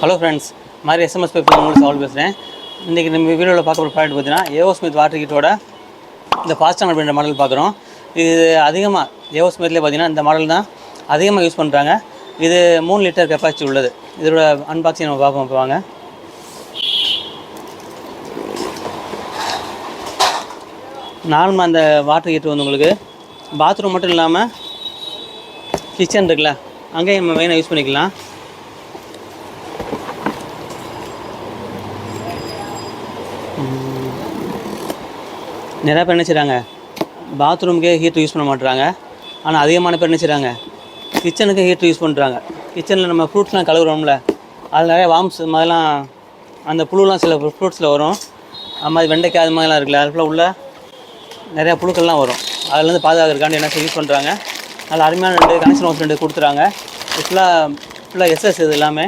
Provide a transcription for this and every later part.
Hello friends, மாதிரி SMS paper உங்களுக்கு solve பேசுகிறேன். இன்றைக்கி நம்ம வீடியோவில் பார்க்க போகிற ப்ராடக்ட் பார்த்தீங்கன்னா ஏஓ ஸ்மித் வாட்டர் ஹீட்டரோட இந்த ஃபாஸ்டான அப்படின்ற மாடல் பார்க்குறோம். இது அதிகமாக ஏஓ ஸ்மித்லேயே பார்த்தீங்கன்னா இந்த மாடல் தான் அதிகமாக யூஸ் பண்ணுறாங்க. இது 3 லிட்டர் கெப்பாசிட்டி உள்ளது. இதோட அன்பாக்சிங் நம்ம பார்ப்போம். வாங்க. நார்மலாக அந்த வாட்டர் ஹீட்டர் வந்து உங்களுக்கு பாத்ரூம் மட்டும் இல்லாமல் கிச்சன் இருக்குல்ல, அங்கேயும் நம்ம மெயினாக யூஸ் பண்ணிக்கலாம். நிறையா பேர் என்ன செய்கிறாங்க, பாத்ரூமுக்கே ஹீட்டர் யூஸ் பண்ண மாட்டுறாங்க. ஆனால் அதிகமான பேர் என்ன செய்கிறாங்க, கிச்சனுக்கு ஹீட்டர் யூஸ் பண்ணுறாங்க. கிச்சனில் நம்ம ஃப்ரூட்ஸ்லாம் கழுவுறோம்ல, அதில் நிறைய வார்ம்ஸ் மாதிரிலாம் அந்த புழுலாம் சில ஃப்ரூட்ஸில் வரும். அது மாதிரி வெண்டைக்காய் அது மாதிரிலாம் இருக்குல்ல, அது ஃபுல்லாக உள்ள நிறையா புழுக்கள்லாம் வரும். அதுலேருந்து பாதுகாக்கிறதுக்காண்டி என்ன யூஸ் பண்ணுறாங்க. அதில் அருமையான 2 கனெக்ஷன் ஹவுஸ் 2 கொடுத்துறாங்க. ஃபுல்லாக எஸ்எஸ் இது எல்லாமே.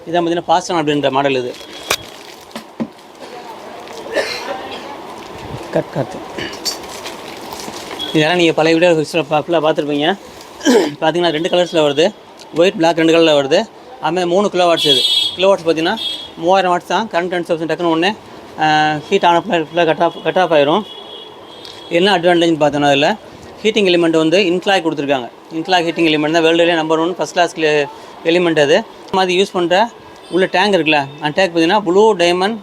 இதான் பார்த்தீங்கன்னா ஃபாஸ்டான அப்படின்ற மாடல். இது இதெல்லாம் நீங்கள் பழைய வீடியோ ஃபுல்லாக பார்த்துருப்பீங்க. பார்த்தீங்கன்னா 2 கலர்ஸில் வருது, ஒயிட் பிளாக் 2 கலரில் வருது. அதுமாதிரி 3 கிலோ வாட்ஸ். இது கிலோ வாட்ஸ் பார்த்தீங்கன்னா 3000 வாட்ஸ் தான். கரண்ட் 10% டக்குன்னு ஒன்று ஹீட் ஆன ஃபுல்லாக கட் ஆஃப் ஆயிரும். என்ன அட்வான்டேஜ்னு பார்த்தோன்னா அதில் ஹீட்டிங் எலிமெண்ட் வந்து இன்க்ளாக் கொடுத்துருக்காங்க. இன்க்ளாக் ஹீட்டிங் எலிமெண்ட் தான் வேர்ல்டுலேயே நம்பர் 1 ஃபஸ்ட் கிளாஸ் எலிமெண்ட். அது மாதிரி யூஸ் பண்ணுற உள்ள டேங்க் இருக்குல்ல, அந்த டேங்க் பார்த்தீங்கன்னா blue diamond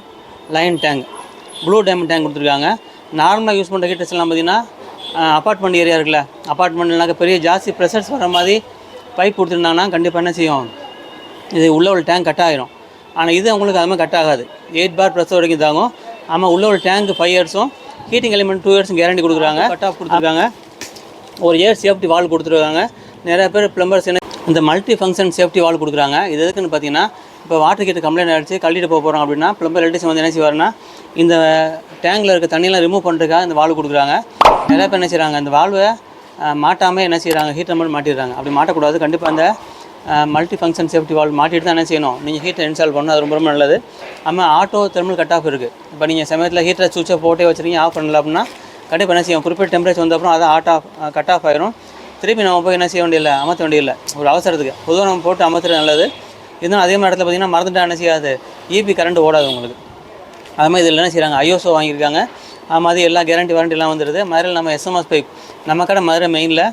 line tank, blue diamond tank கொடுத்துருக்காங்க. நார்மலாக யூஸ் பண்ணுற ஹீட்டர்ஸ் எல்லாம் பார்த்தீங்கன்னா அப்பார்ட்மெண்ட் ஏரியா இருக்குல்ல, அப்பார்ட்மெண்ட்னாக்க பெரிய ஜாஸ்தி ப்ரெஷர்ஸ் வர மாதிரி பைப் கொடுத்துருந்தாங்கன்னா கண்டிப்பாக என்ன செய்யும், இது உள்ள ஒரு டேங்க் கட் ஆகிரும். ஆனால் இது அவங்களுக்கு அது மாதிரி கட் ஆகாது. 8 பார் ப்ரெஷர் வரைக்கும் தாங்கும். ஆமாம், உள்ள ஒரு டேங்க் 5 இயர்ஸும் ஹீட்டிங் எலிமெண்ட் 2 இயர்ஸும் கேரண்டி கொடுக்குறாங்க. கட் ஆஃப் கொடுத்துருக்காங்க. ஒரு ஏர் சேஃப்டி வால் கொடுத்துருக்காங்க. நிறையா பேர் ப்ளம்பர்ஸ் என்ன இந்த மல்டி ஃபங்க்ஷன் சேஃப்டி வால் கொடுக்குறாங்க. இது எதுக்குன்னு பார்த்தீங்கன்னா, இப்போ வாட்டர் ஹீட்டர் கம்ப்ளைண்ட் ஆகிடுச்சு, கழட்டிட்டு போகிறோம் அப்படின்னா ப்ளம்பர் எலக்ட்ரிஷியன் வந்து என்ன செய்வாருன்னா இந்த டேங்கில் இருக்க தண்ணியெல்லாம் ரிமூவ் பண்ணுறதுக்காக இந்த வால்வு கொடுக்குறாங்க. நிறையா பேர் என்ன செய்கிறாங்க, அந்த வால்வை மாட்டாமல் என்ன செய்கிறாங்க, ஹீட்டர் மட்டும் மாட்டிடுறாங்க. அப்படி மாட்டக்கூடாது. கண்டிப்பாக அந்த மல்டி ஃபங்க்ஷன் சேஃப்டி வால்வ் மாட்டிட்டு தான் என்ன செய்யணும், நீங்கள் ஹீட்டர் இன்ஸ்டால் பண்ணணும். அது ரொம்ப ரொம்ப நல்லது. ஆமாம், ஆட்டோ தெர்மல் கட் ஆஃப் இருக்குது. இப்போ நீங்கள் சமயத்தில் ஹீட்டரை சுவிட்சை போட்டே வச்சுருக்கீங்க, ஆஃப் பண்ணல அப்படின்னா கண்டிப்பாக என்ன செய்யும், குறிப்பிட்ட டெம்பரேச்சர் வந்தப்பறம் அதை கட் ஆஃப் ஆயிரும். திருப்பி நம்ம போய் என்ன செய்ய வேண்டியதில்லை, அமர்த்த வேண்டியதில்லை. ஒரு அவசரத்துக்கு பொதுவாக நம்ம போட்டு அமர்த்துறது நல்லது. இருந்தாலும் அதே மாதிரி இடத்துல பார்த்திங்கன்னா மறந்துட்டா என்ன செய்யாது, இபி கரண்ட் ஓடாது உங்களுக்கு. அது மாதிரி இதில் என்ன செய்கிறாங்க, ஐஓஸோ வாங்கியிருக்காங்க. அது மாதிரி எல்லா கேரண்டி வாரண்டிலாம் வந்துடுது. மதுரையில் நம்ம எஸ்எம்எஸ் பைப் நம்ம கடை மதுரை மெயினில்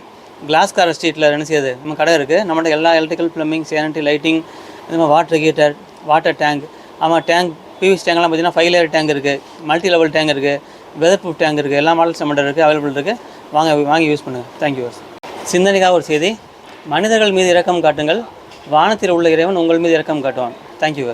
கிளாஸ்கார ஸ்ட்ரீட்டில் என்ன செய்யுது நம்ம கடை இருக்குது. நம்மகிட்ட எல்லா எலக்ட்ரிக்கல் ப்ளம்பிங், சேனிட்டரி, லைட்டிங், இது மாதிரி வாட்டர் ஹீட்டர், வாட்டர் டேங்க், ஆமாம் டேங்க், பிவிசி டேங்க்லாம் பார்த்திங்கன்னா 5 லேயர் டேங்க் இருக்குது, மல்டி லெவல் டேங்க் இருக்குது, வெதர் ப்ரூஃப் டேங்க் இருக்குது. எல்லா மாடல்ஸ் நம்மகிட்ட இருக்குது, அவைலபிள் இருக்குது. வாங்கி யூஸ் பண்ணுங்கள். தேங்க்யூ. சிந்தனைக்காக ஒரு செய்தி. மனிதர்கள் மீது இரக்கம் காட்டுங்கள், வானத்தில் உள்ள இறைவன் உங்கள் மீது இரக்கம் காட்டுவான். தேங்க்யூ.